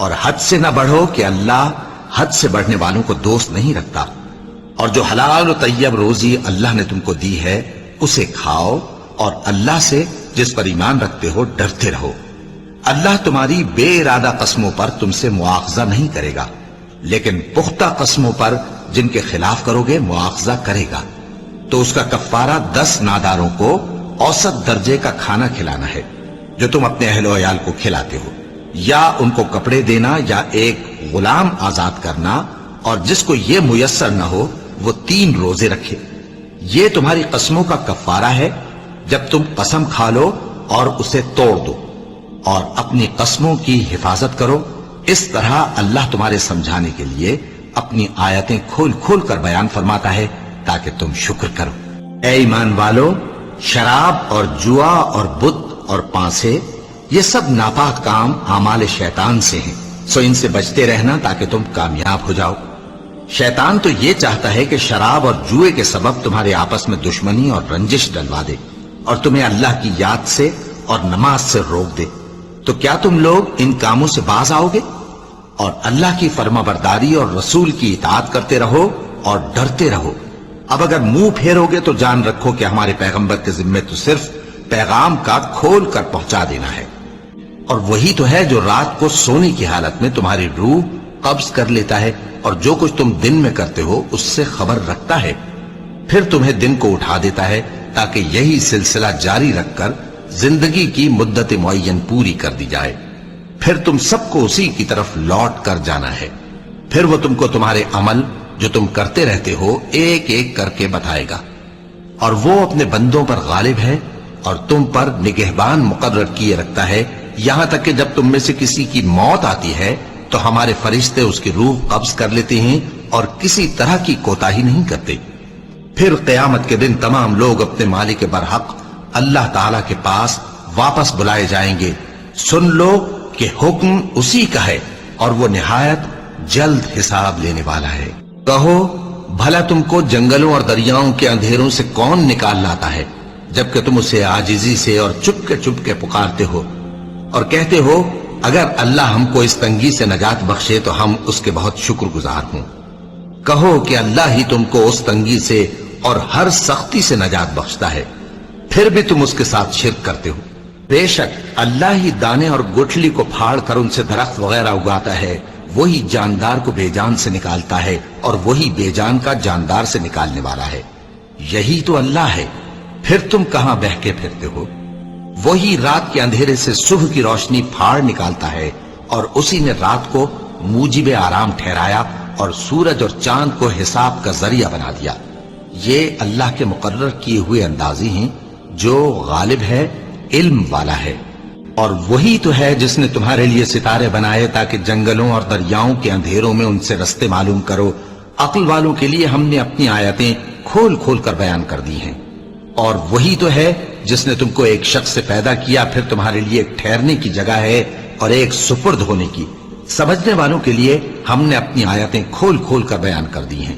اور حد سے نہ بڑھو کہ اللہ حد سے بڑھنے والوں کو دوست نہیں رکھتا، اور جو حلال و طیب روزی اللہ نے تم کو دی ہے اسے کھاؤ، اور اللہ سے جس پر ایمان رکھتے ہو ڈرتے رہو۔ اللہ تمہاری بے ارادہ قسموں پر تم سے مواخذہ نہیں کرے گا، لیکن پختہ قسموں پر جن کے خلاف کرو گے مواخذہ کرے گا، تو اس کا کفارہ 10 ناداروں کو اوسط درجے کا کھانا کھلانا ہے جو تم اپنے اہل و عیال کو کھلاتے ہو، یا ان کو کپڑے دینا یا ایک غلام آزاد کرنا، اور جس کو یہ میسر نہ ہو وہ 3 روزے رکھے۔ یہ تمہاری قسموں کا کفارہ ہے جب تم قسم کھا لو اور اسے توڑ دو، اور اپنی قسموں کی حفاظت کرو۔ اس طرح اللہ تمہارے سمجھانے کے لیے اپنی آیتیں کھول کھول کر بیان فرماتا ہے تاکہ تم شکر کرو۔ اے ایمان والو، شراب اور جوا اور بت اور پانسے یہ سب ناپاک کام اعمال شیطان سے ہیں، سو ان سے بچتے رہنا تاکہ تم کامیاب ہو جاؤ۔ شیطان تو یہ چاہتا ہے کہ شراب اور جوئے کے سبب تمہارے آپس میں دشمنی اور رنجش ڈلوا دے، اور تمہیں اللہ کی یاد سے اور نماز سے روک دے۔ تو کیا تم لوگ ان کاموں سے باز آؤ گے؟ اور اللہ کی فرما برداری اور رسول کی اطاعت کرتے رہو اور ڈرتے رہو۔ اب اگر منہ پھیرو گے تو جان رکھو کہ ہمارے پیغمبر کے ذمے تو صرف پیغام کا کھول کر پہنچا دینا ہے، اور وہی تو ہے جو رات کو سونے کی حالت میں تمہاری روح قبض کر لیتا ہے، اور جو کچھ تم دن میں کرتے ہو اس سے خبر رکھتا ہے، پھر تمہیں دن کو اٹھا دیتا ہے تاکہ یہی سلسلہ جاری رکھ کر زندگی کی مدت معین پوری کر دی جائے۔ پھر تم سب کو اسی کی طرف لوٹ کر جانا ہے، پھر وہ تم کو تمہارے عمل جو تم کرتے رہتے ہو ایک ایک کر کے بتائے گا، اور وہ اپنے بندوں پر غالب ہے اور تم پر نگہبان مقرر کیے رکھتا ہے، یہاں تک کہ جب تم میں سے کسی کی موت آتی ہے تو ہمارے فرشتے اس کی روح قبض کر لیتے ہیں اور کسی طرح کی کوتاہی نہیں کرتے۔ پھر قیامت کے دن تمام لوگ اپنے مالک برحق اللہ تعالیٰ کے پاس واپس بلائے جائیں گے۔ سن لو کہ حکم اسی کا ہے اور وہ نہایت جلد حساب لینے والا ہے۔ کہو بھلا تم کو جنگلوں اور دریاؤں کے اندھیروں سے کون نکال لاتا ہے جبکہ تم اسے عاجزی سے اور چپ کے پکارتے ہو اور کہتے ہو اگر اللہ ہم کو اس تنگی سے نجات بخشے تو ہم اس کے بہت شکر گزار ہوں۔ کہو کہ اللہ ہی تم کو اس تنگی سے اور ہر سختی سے نجات بخشتا ہے، پھر بھی تم اس کے ساتھ شرک کرتے ہو۔ بے شک اللہ ہی دانے اور گٹھلی کو پھاڑ کر ان سے درخت وغیرہ اگاتا ہے، وہی جاندار کو بے جان سے نکالتا ہے اور وہی بے جان کا جاندار سے نکالنے والا ہے۔ یہی تو اللہ ہے، پھر تم کہاں بہکے پھرتے ہو؟ وہی رات کے اندھیرے سے صبح کی روشنی پھاڑ نکالتا ہے، اور اسی نے رات کو موجب آرام ٹھہرایا اور سورج اور چاند کو حساب کا ذریعہ بنا دیا۔ یہ اللہ کے مقرر کیے ہوئے اندازی ہیں جو غالب ہے، علم والا ہے۔ اور وہی تو ہے جس نے تمہارے لیے ستارے بنائے تاکہ جنگلوں اور دریاؤں کے اندھیروں میں ان سے رستے معلوم کرو۔ عقل والوں کے لیے ہم نے اپنی آیتیں کھول کھول کر بیان کر دی ہیں۔ اور وہی تو ہے جس نے تم کو ایک شخص سے پیدا کیا، پھر تمہارے لیے ایک ٹھہرنے کی جگہ ہے اور ایک سپرد ہونے کی۔ سمجھنے والوں کے لیے ہم نے اپنی آیتیں کھول کھول کر بیان کر دی ہیں۔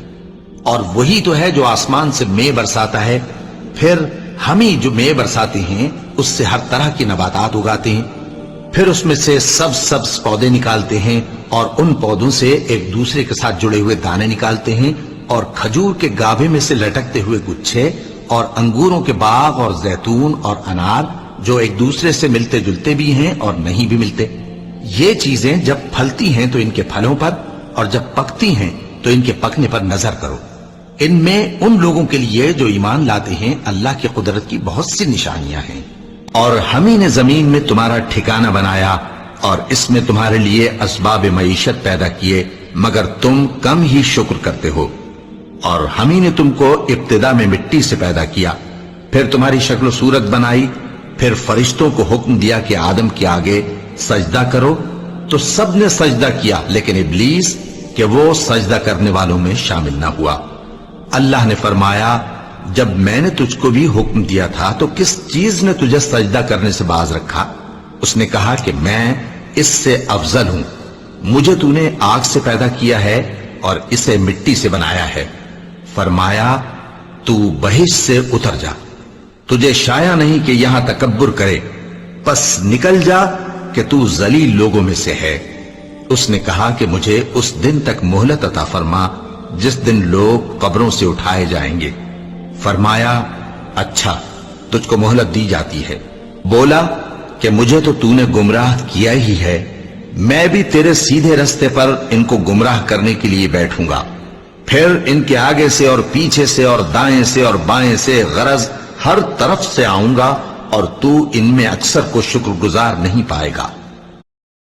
اور وہی تو ہے جو آسمان سے مے برساتا ہے، پھر ہم ہی جو مے برساتے ہیں اس سے ہر طرح کی نباتات اگاتے ہیں، پھر اس میں سے سبز پودے نکالتے ہیں اور ان پودوں سے ایک دوسرے کے ساتھ جڑے ہوئے دانے نکالتے ہیں، اور کھجور کے گابھے میں سے لٹکتے ہوئے گچھے، اور انگوروں کے باغ اور زیتون اور انار جو ایک دوسرے سے ملتے جلتے بھی ہیں اور نہیں بھی ملتے۔ یہ چیزیں جب پھلتی ہیں تو ان کے پھلوں پر، اور جب پکتی ہیں تو ان کے پکنے پر نظر کرو۔ ان میں ان لوگوں کے لیے جو ایمان لاتے ہیں اللہ کی قدرت کی بہت سی نشانیاں ہیں۔ اور ہم ہی نے زمین میں تمہارا ٹھکانہ بنایا اور اس میں تمہارے لیے اسباب معیشت پیدا کیے، مگر تم کم ہی شکر کرتے ہو۔ اور ہم ہی نے تم کو ابتدا میں مٹی سے پیدا کیا، پھر تمہاری شکل و صورت بنائی، پھر فرشتوں کو حکم دیا کہ آدم کے آگے سجدہ کرو، تو سب نے سجدہ کیا لیکن ابلیس کہ وہ سجدہ کرنے والوں میں شامل نہ ہوا۔ اللہ نے فرمایا جب میں نے تجھ کو بھی حکم دیا تھا تو کس چیز نے تجھے سجدہ کرنے سے باز رکھا؟ اس نے کہا کہ میں اس سے افضل ہوں، مجھے تو نے آگ سے پیدا کیا ہے اور اسے مٹی سے بنایا ہے۔ فرمایا تو بہشت سے اتر جا، تجھے شایع نہیں کہ یہاں تکبر کرے، پس نکل جا کہ تو ذلیل لوگوں میں سے ہے۔ اس نے کہا کہ مجھے اس دن تک مہلت عطا فرما جس دن لوگ قبروں سے اٹھائے جائیں گے۔ فرمایا اچھا، تجھ کو مہلت دی جاتی ہے۔ بولا کہ مجھے تو تو نے گمراہ کیا ہی ہے، میں بھی تیرے سیدھے رستے پر ان کو گمراہ کرنے کے لیے بیٹھوں گا، پھر ان کے آگے سے اور پیچھے سے اور دائیں سے اور بائیں سے غرض ہر طرف سے آؤں گا، اور تو ان میں اکثر کو شکر گزار نہیں پائے گا۔